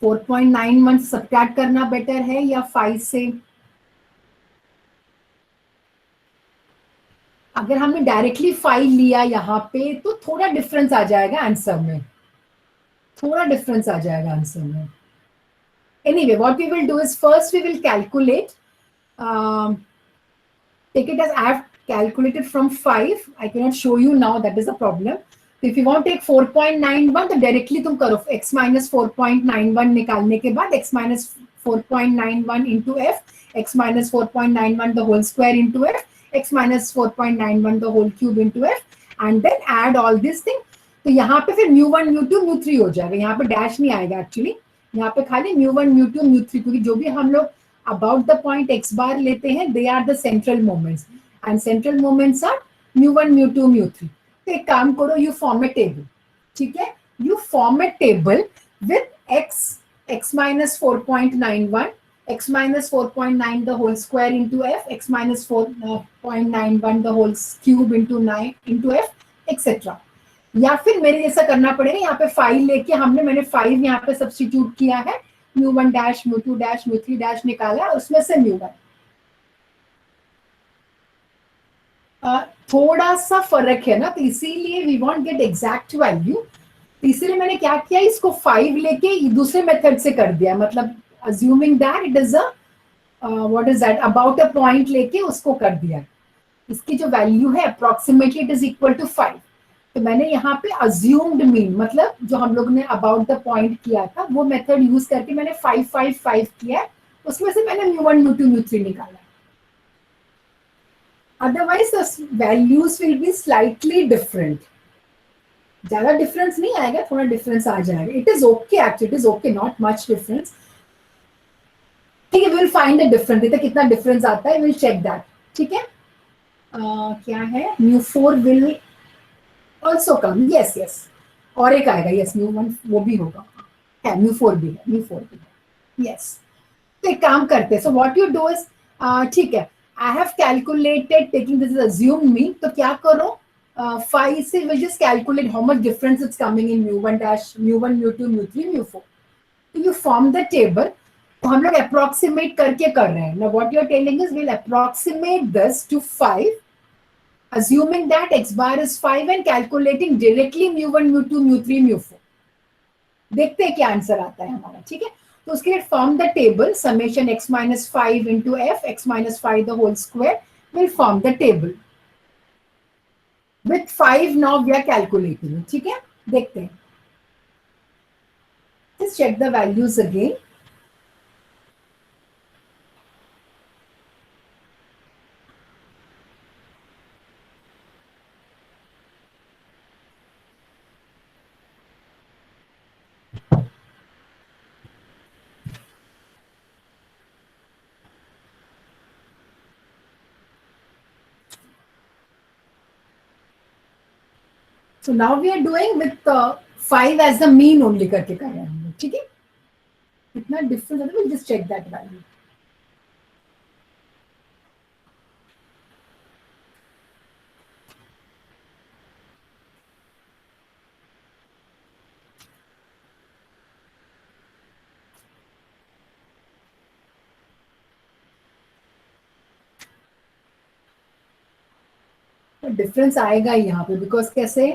4.91 subtract करना बेटर है या 5 से? अगर हमने डायरेक्टली 5 लिया यहाँ पे तो थोड़ा डिफरेंस आ जाएगा आंसर में, थोड़ा डिफरेंस आ जाएगा आंसर में। Anyway, what we will do is first we will calculate, take it as I have calculated from 5, I cannot show you now, that is the problem। So if you want to take 4.91 तो directly तुम करो, x minus 4.91 निकालने के बाद x minus 4.91 into f, x minus 4.91 the whole square into f, x minus 4.91 the whole cube into f, and then add all this thing। तो यहाँ पे फिर म्यू1 म्यू2 म्यू3 हो जाएगा, यहाँ पे डैश नहीं आएगा एक्चुअली, यहाँ पे खाली म्यू1 म्यू2 म्यू3, क्योंकि जो भी हम लोग about the point x bar लेते हैं, they are the central moments, and central moments are mu one mu two म्यू3। तो एक काम करो, यू फॉर्म ए टेबल, ठीक है, you form A table with x minus 4.91, x minus 4.9 the whole square into f, x minus 4.91 the whole cube into 9 into f, etc। या फिर मेरे जैसा करना पड़ेगा, यहाँ पे 5 लेके मैंने 5 यहाँ पे सब्स्टिट्यूट किया है, म्यू1 डैश म्यू2 डैश म्यू3 डैश निकाला, उसमें से म्यू1। थोड़ा सा फर्क है ना, तो इसीलिए we want get exact value, तो इसीलिए मैंने क्या किया, इसको 5 लेके दूसरे मेथड से कर दिया, मतलब assuming that it is a what is that, about a point लेके उसको कर दिया। इसकी जो वैल्यू है approximately it is equal to 5। तो मैंने यहाँ पे अज्यूम्ड मीन, मतलब जो हम लोग ने अबाउट द पॉइंट किया था वो मेथड यूज करके मैंने 5 5 5 किया है, उसमें से मैंने म्यू1 म्यू2 म्यू3 निकाला। Otherwise the values will be slightly different, ज्यादा डिफरेंस नहीं आएगा, थोड़ा डिफरेंस आ जाएगा। It is okay actually, it is okay, not much difference. ठीक है, विल फाइंड द डिफरेंस, देखते कितना डिफरेंस आता है, विल चेक दैट। ठीक है, क्या है, म्यू4 will also come, yes yes, और एक आएगा, यस म्यू1 वो भी होगा, है म्यू4 भी है, म्यू4 भी है, यस। तो एक काम करते हैं, so what you do is, ठीक है, I have calculated taking this is assumed mean, तो क्या करो, 5 से will just calculate how much difference is coming in म्यू1 dash, म्यू1 mu two म्यू3 म्यू4। तो यू फॉर्म द टेबल, तो हम लोग अप्रोक्सीमेट करके कर रहे हैं ना, what you are telling is will approximate this to 5, assuming that x bar is 5 and calculating directly mu1 mu2 mu3 mu4। देखते हैं क्या आंसर आता है हमारा। ठीक है, तो उसके लिए form the table summation x minus 5 into f x minus 5 the whole square will form the table with 5 now we are calculating। ठीक है, देखते हैं, just check the values again। So now we are doing with 5 as the mean only करके कर रहे हैं हम लोग। ठीक है, इतना डिफरेंस है, we'll just check that value। Difference आएगा ही यहाँ पे, बिकॉज कैसे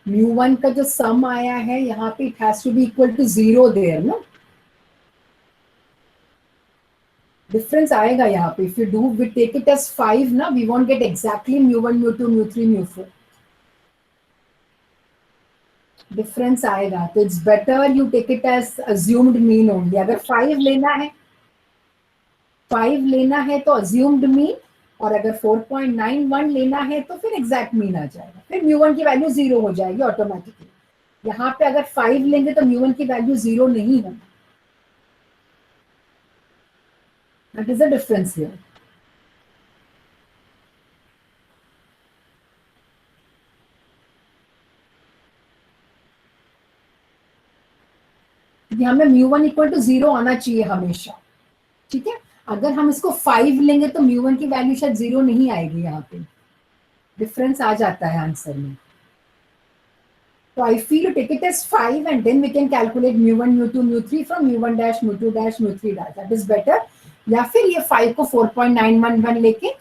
म्यू1 का जो सम आया है यहाँ पे it has to B equal to 0 there ना, डिफरेंस आएगा यहाँ पे। If you do we take it as 5 ना, we won't get exactly म्यू1 mu two म्यू3 म्यू4, difference आएगा। तो it's better you take it as assumed mean only. अगर 5 लेना है, 5 लेना है तो अज्यूम्ड मीन, और अगर 4.91 लेना है तो फिर एग्जैक्ट मीन आ जाएगा, फिर म्यू1 की वैल्यू 0 हो जाएगी ऑटोमेटिकली। यहाँ पे अगर 5 लेंगे तो म्यू1 की वैल्यू 0 नहीं होगी, that is the difference here. हमें म्यू1 इक्वल टू 0 आना चाहिए हमेशा। ठीक है, अगर हम इसको 5 लेंगे तो म्यू1 की वैल्यू शायद 0 नहीं आएगी, यहाँ पे डिफरेंस आ जाता है आंसर में। तो I feel take it as 5 and then we can calculate म्यू1 mu two म्यू3 from म्यू1 dash mu two dash म्यू3 डैश, दैट इज बेटर। या फिर ये 5 को 4.911 लेके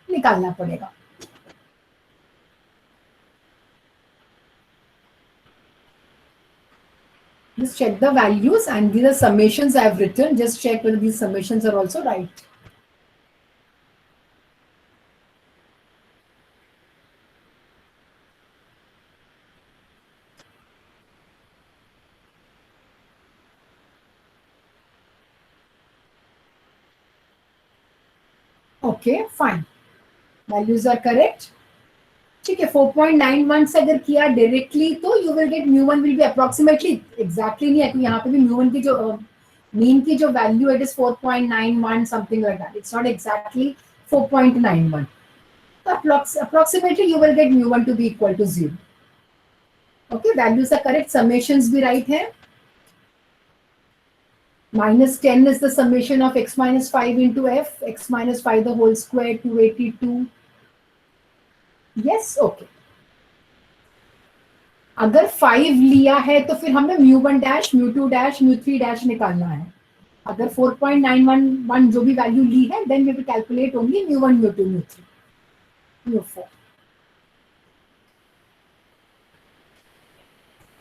निकालना पड़ेगा। Just check the values and these are summations I have written. Just check whether these summations are also right. Okay, fine. Values are correct. ठीक है, 4.91 से अगर किया डायरेक्टली तो you will get mu one will be approximately, exactly नहीं है, क्योंकि यहाँ पे भी म्यू1 की जो मीन की जो value it is 4.91 something like that, it's not exactly 4.91। approximately you will get mu1 to be equal to 0। Okay, values are correct, summations भी right है। -10 is the summation of x minus 5 into f, x minus 5 the whole square 282। yes, okay। अगर 5 लिया है तो फिर हमें म्यू1 dash mu two dash म्यू3 dash निकालना है। अगर 4.911 जो भी वैल्यू ली है then we will calculate only म्यू1 mu two म्यू3 म्यू4।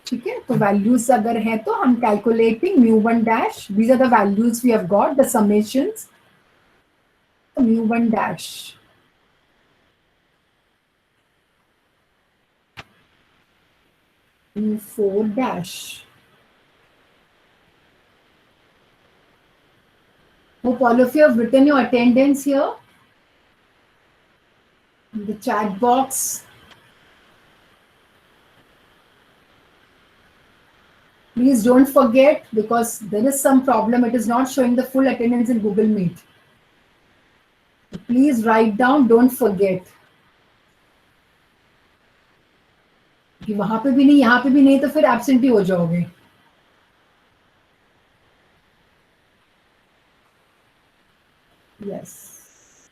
ठीक है, तो वैल्यूज अगर है तो हम calculating म्यू1 dash, these are the values we have got, the summations. म्यू1 dash mu4 dash. Hope all of you have written your attendance here in the chat box. Please don't forget, because there is some problem. It is not showing the full attendance in Google Meet. So please write down, don't forget. कि वहां पे भी नहीं, यहाँ पे भी नहीं, तो फिर एब्सेंटी हो जाओगे. Yes.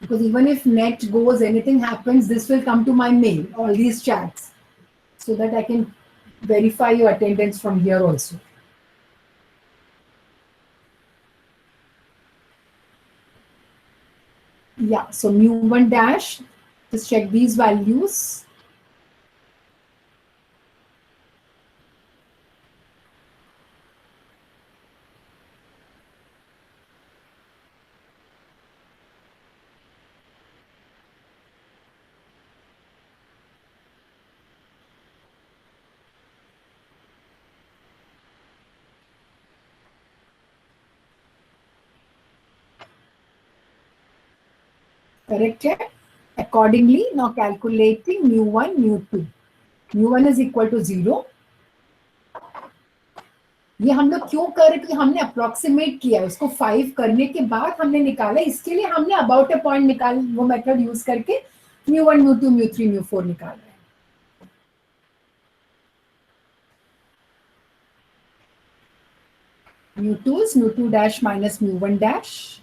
Because even if net goes, anything happens, this will come to my mail, all these chats, so that I can verify your attendance from here also. Yeah, so mu1 dash, just check these values. Correct है? Accordingly, now calculating mu1, mu2. mu1 is equal to 0. ये हम लोग क्यों कर रहे, क्योंकि हमने approximate किया, उसको 5 करने के बाद हमने निकाला, इसके लिए हमने अबाउट अ पॉइंट निकाल, वो मेथड यूज करके mu1, mu2, mu3, mu4 निकाल रहे हैं. mu2 is mu2 dash minus mu1 dash.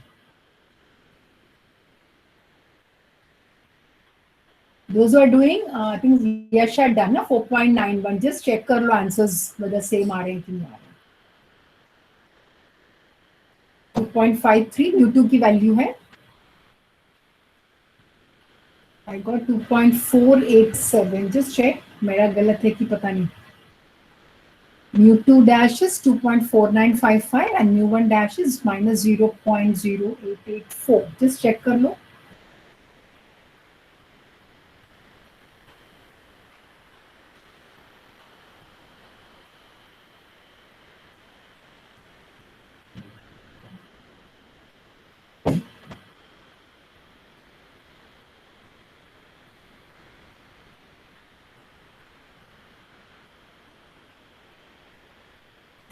Those who are doing, I think Yash had done na 4.91. Just check कर लो answers whether same आ रहे हैं कि नहीं आ रहे. 2.53 mu2 की वैल्यू है. I got 2.487. Just check. मेरा गलत है कि पता नहीं. mu2 dash is 2.4955 and mu1 dash is minus 0.0884. Just check कर लो.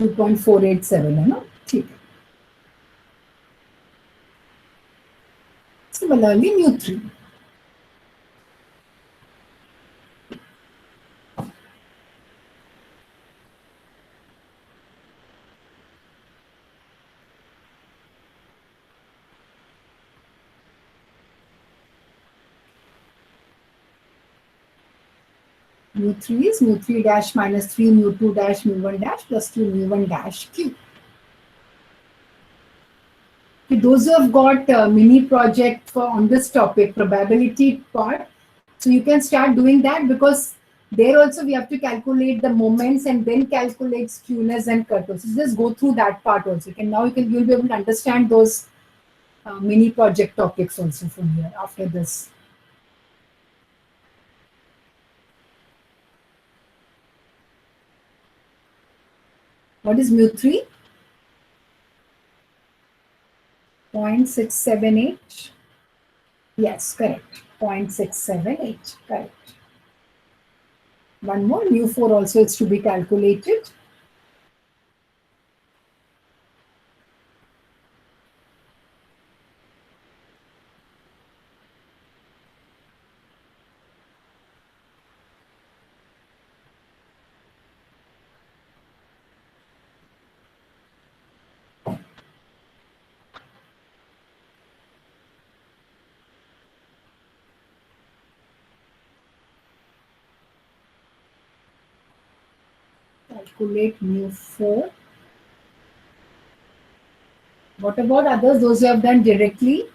टू 2.487 है ना, ठीक है. Similarly, mu3. mu3 is mu3 dash minus 3 mu2 dash mu1 dash plus 2 mu1 dash q. Okay, those who have got mini project for on this topic, probability part, so you can start doing that, because there also we have to calculate the moments and then calculate skewness and cutoffs. So just go through that part also. You'll be able to understand those mini project topics also from here after this. What is mu3? 0.678. Yes, correct. 0.678. Correct. One more, mu4 also is to be calculated. Calculate mu4. What about others, those who have done directly?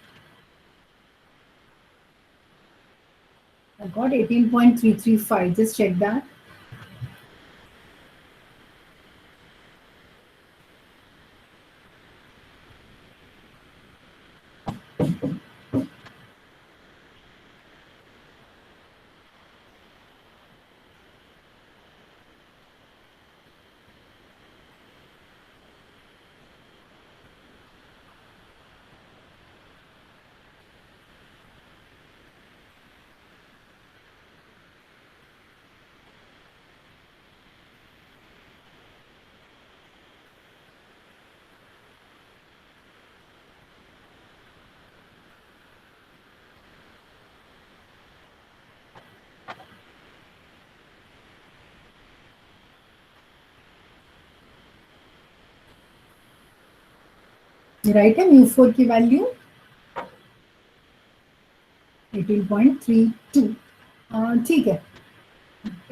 I got 18.335. Just check that. Right है म्यू4 की value 18.32। ठीक है,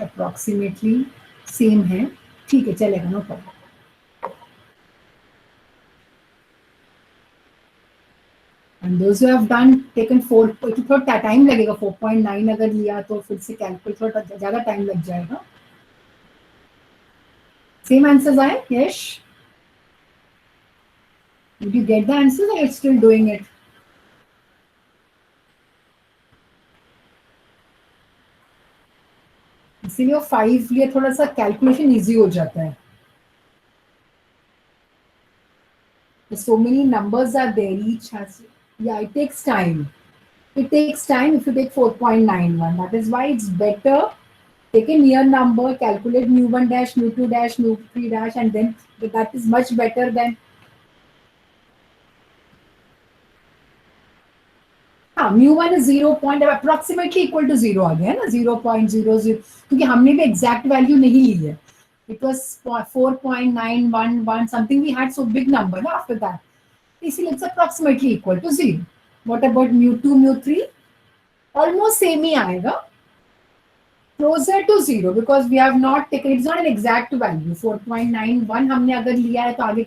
approximately same है, ठीक है, चलेगा, no problem. And those who have done taken 4, थोड़ा time लगेगा, 4.9 अगर लिया तो फिर से कैलकुलेट थोड़ा ज्यादा टाइम लग जाएगा। सेम आंसर्स आए? यश, did you get the answers or you're still doing it? इसीलिए वो 5 लिए थोड़ा सा कैलकुलेशन इजी हो जाता है। So many numbers are there, each has, yeah, it takes time. It takes time if you take 4.91. That is why it's better take a near number, calculate mu1 dash, mu2 dash, mu3 dash, and then that is much better than. mu1 is 0 point approximately equal to 0 आ गया है ना, 0.00, क्योंकि हमने भी exact value नहीं ली है. It was 4.911 something we had, so big number ना after that. इसीलिए it's approximately equal to 0. What about mu2, mu3? Almost same ही आएगा. Closer to 0 because we have not taken, it's not an exact value. 4.91 हमने अगर लिया है तो आगे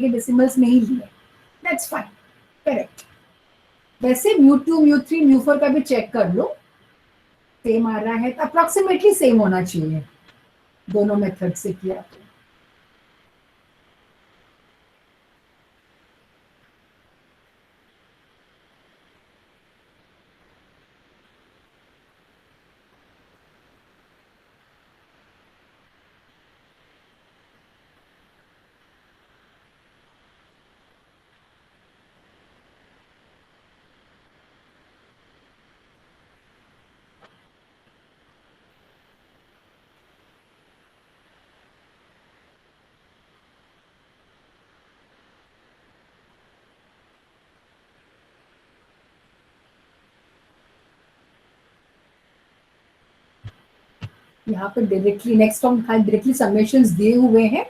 के decimals नहीं लिए. That's fine. Correct. वैसे mu2, mu3, mu4 का भी चेक कर लो, सेम आ रहा है, अप्रोक्सीमेटली सेम होना चाहिए दोनों मेथड से किया तो। यहाँ पे डायरेक्टली नेक्स्ट हम डायरेक्टली समेशंस दिए हुए हैं,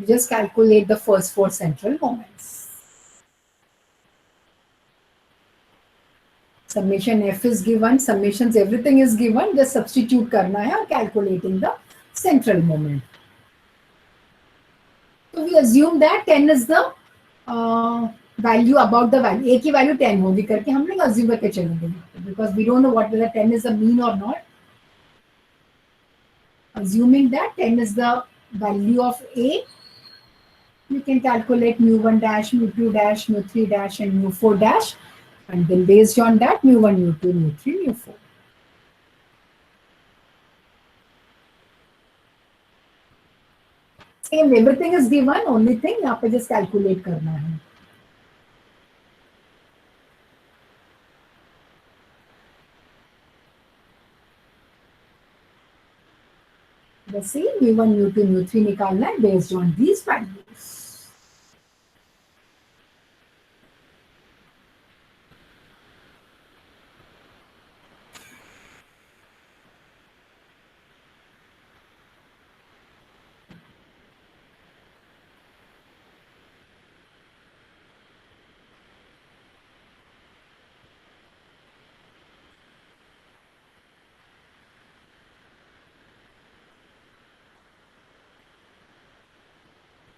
just calculate the first 4 central moments. Summation f is given, summations everything is given, just substitute करना है और calculating the central moment. So we assume that 10 is the value about the value, a की value 10 होगी करके हम लोग assume करके चलेंगे, because we don't know what whether 10 is the mean or not. Assuming that 10 is the value of a, you can calculate mu1 dash, mu2 dash, mu3 dash, and mu4 dash, and then based on that mu1, mu2, mu3, mu4. Same, everything is given, only thing यहाँ पे just calculate करना है. The same mu1, mu2, mu3 निकालना है based on these values.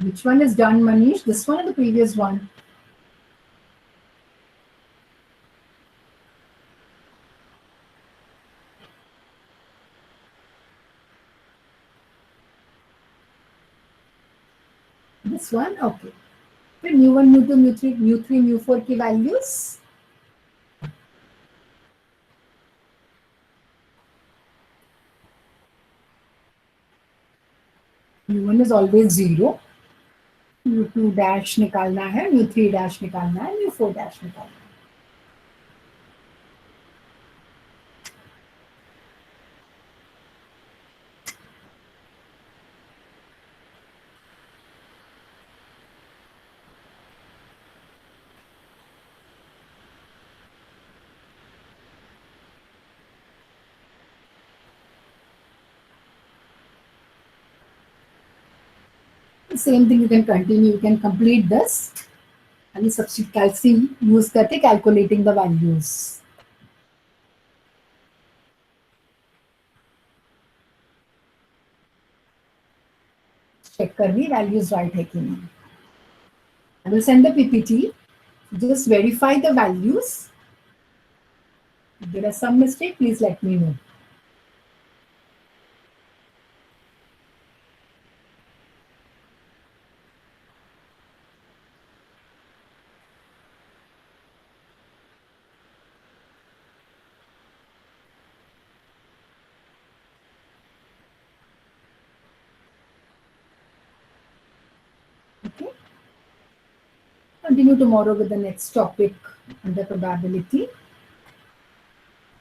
Which one is done, Manish? This one or the previous one? This one? Okay. Then mu1, mu2, mu3, mu3, mu4 की values. mu1 is always 0. mu2 dash निकालना है, mu3 dash निकालना है, mu4 dash निकालना है. Same thing, you can continue, you can complete this. खाली substitute कैल्सी use करके calculating the values. Check कर ली वैल्यूज राइट है कि नहीं। I will send the PPT. Just verify the values. If there are some mistake, please let me know. Okay. Continue tomorrow with the next topic under probability.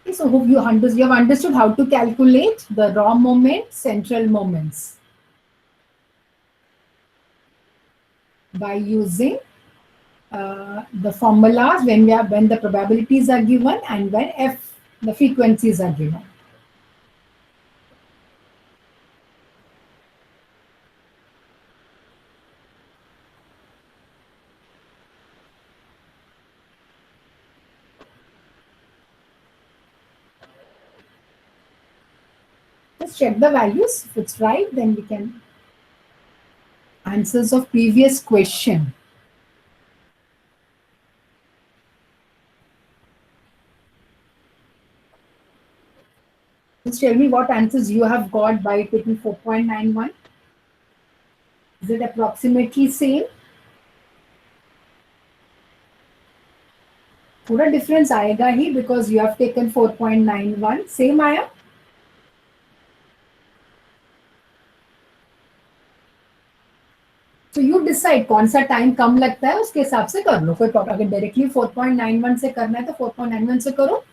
Okay, so hope you have understood how to calculate the raw moment, central moments by using the formulas when the probabilities are given and when the frequencies are given. Just check the values. If it's right, then we can answers of previous question. Just tell me what answers you have got by taking 4.91. Is it approximately same? थोड़ा difference आएगा ही because you have taken 4.91. Same आया? तो you decide कौन सा time कम लगता है उसके हिसाब से कर लो, कोई प्रॉब्लम। अगर डायरेक्टली 4.91 से करना है तो 4.91 से करो,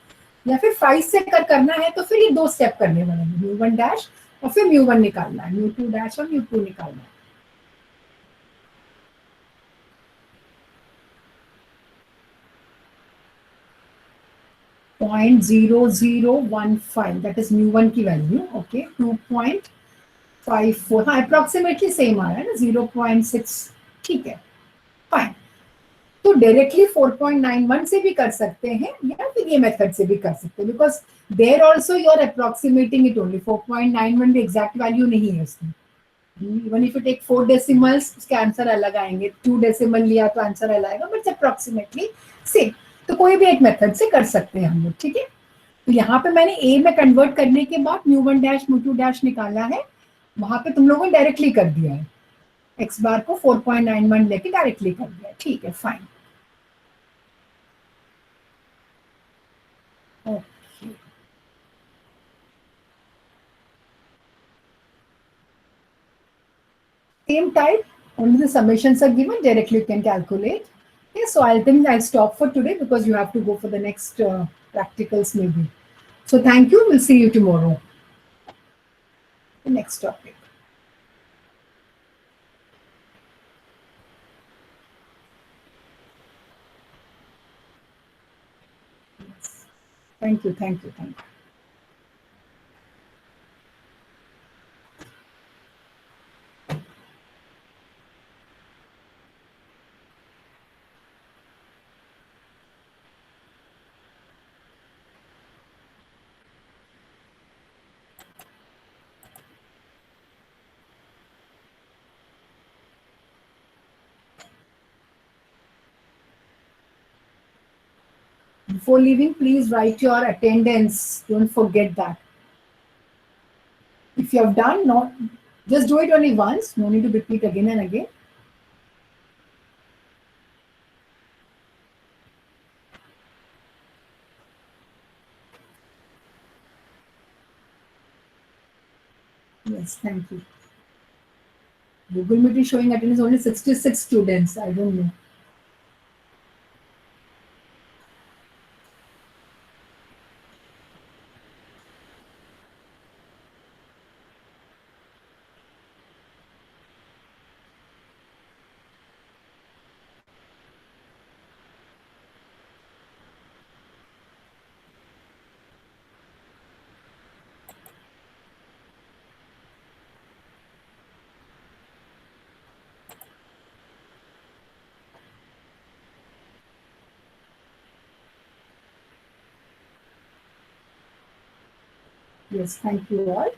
या फिर 5 से करना है तो फिर ये 2 स्टेप करने पड़ेंगे, म्यू वन डैश और फिर म्यू वन निकालना है, म्यू टू डैश और म्यू टू निकालना है। Point 0015 that is mu one की वैल्यू। ओके 2.54, हाँ अप्रोक्सीमेटली सेम आ रहा है ना, 0.6। ठीक है फाइन। तो डायरेक्टली 4.91 से भी कर सकते हैं या फिर ये मेथड से भी कर सकते हैं, because there also you are approximating it only. 4.91 भी एग्जैक्ट वैल्यू नहीं है उसमें। Even if you take 4 decimals उसके आंसर अलग आएंगे, 2 डेसिमल लिया तो आंसर अलग आएगा, बट अप्रोक्सीमेटली सेम। तो कोई भी एक मेथड से कर सकते हैं हम लोग। ठीक है, तो यहाँ पे मैंने ए में कन्वर्ट करने के बाद mu one dash mu two dash निकाला है, वहां पे तुम लोगों ने डायरेक्टली कर दिया है, एक्स बार को 4.91 लेके डायरेक्टली कर दिया। ठीक है fine. Okay. Same type, only the summations are given, directly you can calculate. Okay, so I think I'll stop for today because you have to go for the next practicals maybe. So thank you, we'll see you tomorrow. The next topic. Yes. Thank you, thank you, thank you. Before leaving, please write your attendance. Don't forget that. If you have done, not just do it only once. No need to repeat again and again. Yes, thank you. Google Meet is showing attendance only 66 students. I don't know. Yes, thank you all.